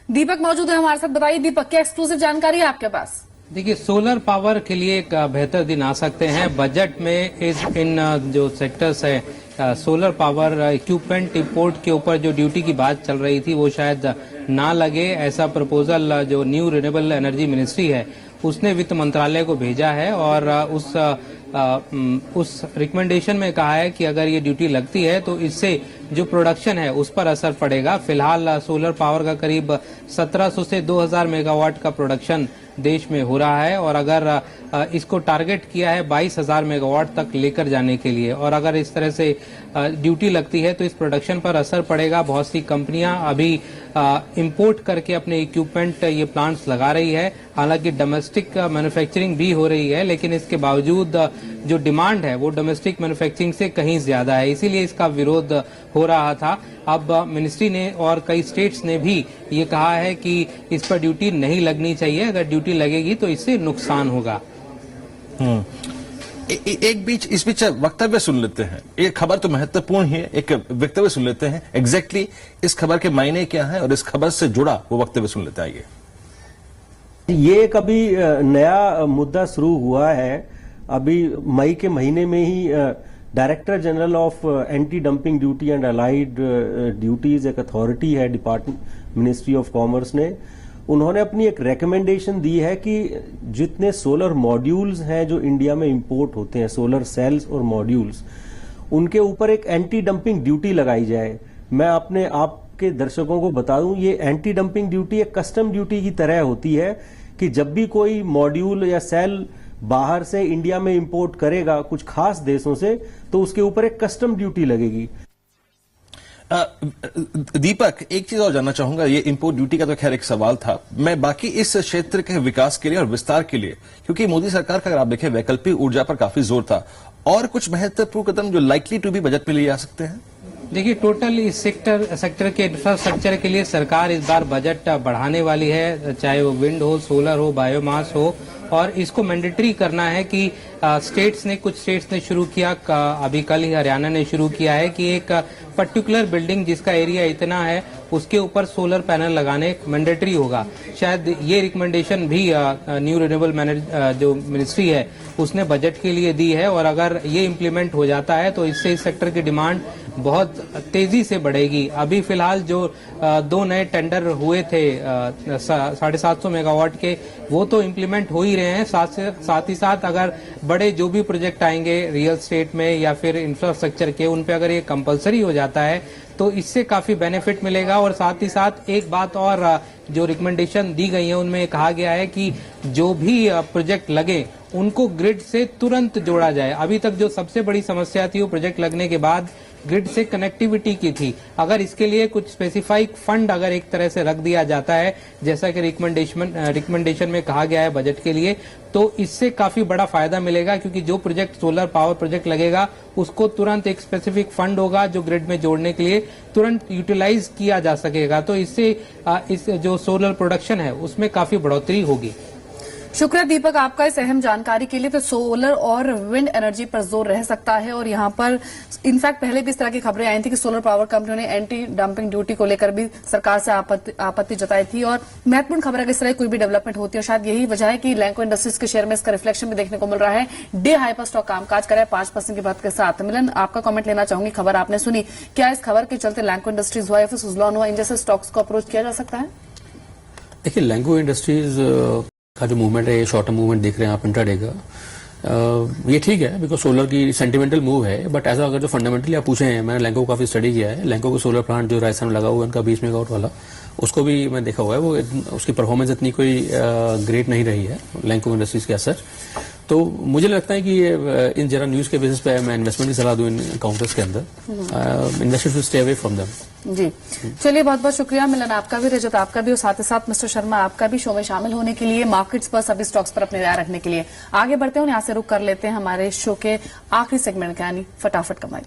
दीपक मौजूद है हमारे साथ। बताइए दीपक, क्या एक्सक्लूसिव जानकारी है आपके पास? देखिए, सोलर पावर के लिए एक बेहतर दिन आ सकते हैं। बजट में इन जो सेक्टर्स है सोलर पावर इक्विपमेंट इंपोर्ट के ऊपर जो ड्यूटी की बात चल रही थी वो शायद ना लगे, ऐसा प्रपोजल जो न्यू रिन्यूएबल एनर्जी मिनिस्ट्री है उसने वित्त मंत्रालय को भेजा है और उस रिकमेंडेशन में कहा है कि अगर ये ड्यूटी लगती है तो इससे जो प्रोडक्शन है उस पर असर पड़ेगा। फिलहाल सोलर पावर का करीब 1700 से 2000 मेगावाट का प्रोडक्शन देश में हो रहा है और अगर इसको टारगेट किया है 22,000 मेगावाट तक लेकर जाने के लिए, और अगर इस तरह से ड्यूटी लगती है तो इस प्रोडक्शन पर असर पड़ेगा। बहुत सी कंपनियां अभी इंपोर्ट करके अपने इक्विपमेंट ये प्लांट्स लगा रही है। हालांकि डोमेस्टिक मैन्युफैक्चरिंग भी हो रही है, लेकिन इसके बावजूद जो डिमांड है वो डोमेस्टिक मैन्युफैक्चरिंग से कहीं ज्यादा है, इसीलिए इसका विरोध हो रहा था। अब मिनिस्ट्री ने और कई स्टेट्स ने भी ये कहा है कि इस पर ड्यूटी नहीं लगनी चाहिए, अगर ड्यूटी लगेगी तो इससे नुकसान होगा। इस बीच वक्तव्य सुन लेते हैं। ये खबर तो महत्वपूर्ण है, एक वक्तव्य सुन लेते हैं। एग्जैक्टली इस खबर के मायने क्या है और इस खबर से जुड़ा वो वक्तव्य सुन लेते हैं। ये एक अभी नया मुद्दा शुरू हुआ है। अभी मई के महीने में ही director general of anti dumping duty and allied duties एक अथॉरिटी है डिपार्टमेंट मिनिस्ट्री ऑफ कॉमर्स ने, उन्होंने अपनी एक रिकमेंडेशन दी है कि जितने सोलर मॉड्यूल्स हैं जो इंडिया में इंपोर्ट होते हैं, सोलर सेल्स और मॉड्यूल्स, उनके ऊपर एक एंटी डंपिंग ड्यूटी लगाई जाए। मैं अपने आपके दर्शकों को बता दूं, ये एंटी डंपिंग ड्यूटी एक कस्टम ड्यूटी की तरह होती है कि जब भी कोई मॉड्यूल या सेल बाहर से इंडिया में इंपोर्ट करेगा कुछ खास देशों से, तो उसके ऊपर एक कस्टम ड्यूटी लगेगी। दीपक, एक चीज और जानना चाहूंगा। ये इंपोर्ट ड्यूटी का तो खैर एक सवाल था, मैं बाकी इस क्षेत्र के विकास के लिए और विस्तार के लिए, क्योंकि मोदी सरकार का अगर आप देखें वैकल्पिक ऊर्जा पर काफी जोर था, और कुछ महत्वपूर्ण कदम जो लाइकली टू भी बजट में लिए जा सकते हैं। देखिए, टोटल इस सेक्टर के इंफ्रास्ट्रक्चर के लिए सरकार इस बार बजट बढ़ाने वाली है, चाहे वो विंड हो, सोलर हो, बायोमास हो, और इसको मैंडेटरी करना है कि कुछ स्टेट्स ने शुरू किया, अभी कल ही हरियाणा ने शुरू किया है कि एक पर्टिकुलर बिल्डिंग जिसका एरिया इतना है उसके ऊपर सोलर पैनल लगाने मैंडेटरी होगा। शायद ये रिकमेंडेशन भी न्यू रिन्यूएबल जो मिनिस्ट्री है उसने बजट के लिए दी है, और अगर ये इम्प्लीमेंट हो जाता है तो इससे इस सेक्टर की डिमांड बहुत तेजी से बढ़ेगी। अभी फिलहाल जो 2 नए टेंडर हुए थे 750 मेगावाट के, वो तो इम्प्लीमेंट हो ही रहे हैं। साथ ही साथ अगर बड़े जो भी प्रोजेक्ट आएंगे रियल एस्टेट में या फिर इंफ्रास्ट्रक्चर के, उन पे अगर ये कंपलसरी हो जाता है तो इससे काफी बेनिफिट मिलेगा। और साथ ही साथ एक बात और जो रिकमेंडेशन दी गई है उनमें कहा गया है कि जो भी प्रोजेक्ट लगे उनको ग्रिड से तुरंत जोड़ा जाए। अभी तक जो सबसे बड़ी समस्या थी वो प्रोजेक्ट लगने के बाद ग्रिड से कनेक्टिविटी की थी। अगर इसके लिए कुछ स्पेसिफाइक फंड अगर एक तरह से रख दिया जाता है, जैसा कि रिकमेंडेशन में कहा गया है बजट के लिए, तो इससे काफी बड़ा फायदा मिलेगा, क्योंकि जो प्रोजेक्ट सोलर पावर प्रोजेक्ट लगेगा उसको तुरंत एक स्पेसिफिक फंड होगा जो ग्रिड में जोड़ने के लिए तुरंत यूटिलाइज किया जा सकेगा। तो इससे इस जो सोलर प्रोडक्शन है उसमें काफी बढ़ोतरी होगी। शुक्रिया दीपक आपका इस अहम जानकारी के लिए। तो सोलर और विंड एनर्जी पर जोर रह सकता है, और यहाँ पर इनफैक्ट पहले भी इस तरह की खबरें आई थी कि सोलर पावर कंपनियों ने एंटी डंपिंग ड्यूटी को लेकर भी सरकार से आपत्ति जताई थी। और महत्वपूर्ण खबर है कि इस तरह कोई भी डेवलपमेंट होती है, शायद यही वजह है कि लैंको इंडस्ट्रीज के शेयर में इसका रिफ्लेक्शन भी देखने को मिल रहा है। डे हाई पर स्टॉक कामकाज करे 5% की बढ़त के साथ। मिलन, आपका कमेंट लेना चाहूंगी, खबर आपने सुनी, क्या इस खबर के चलते लैंको इंडस्ट्रीज हुआ या फिर सुजलॉन हुआ, इन जैसे स्टॉक्स को अप्रोच किया जा सकता है? देखिए, लैंको इंडस्ट्रीज का जो मूवमेंट है, ये शॉर्ट टर्म मूवमेंट देख रहे हैं आप इंट्राडे का, ये ठीक है बिकॉज सोलर की सेंटिमेंटल मूव है। बट ऐसा अगर जो फंडामेंटली आप पूछे हैं, मैंने लैंको को काफी स्टडी किया है। लैंको को सोलर प्लांट जो राजस्थान में लगा हुआ है उनका 20 मेगावाट वाला, उसको भी मैं देखा हुआ है, वो उसकी परफॉर्मेंस इतनी कोई ग्रेट नहीं रही है लैंको इंडस्ट्रीज के असर। तो मुझे लगता है कि ये इन जरा न्यूज के बेसिस पे मैं इन्वेस्टमेंट की सलाह दूं इन काउंटर्स के अंदर। Investors should stay away from them. जी, चलिए बहुत बहुत शुक्रिया मिलन आपका भी, रजत आपका भी, और साथ ही साथ मिस्टर शर्मा आपका भी शो में शामिल होने के लिए, मार्केट्स पर सभी स्टॉक्स पर अपनी राय रखने के लिए। आगे बढ़ते हैं, यहाँ से रुक कर लेते हैं हमारे शो के आखिरी सेगमेंट का, यानी फटाफट कमाई।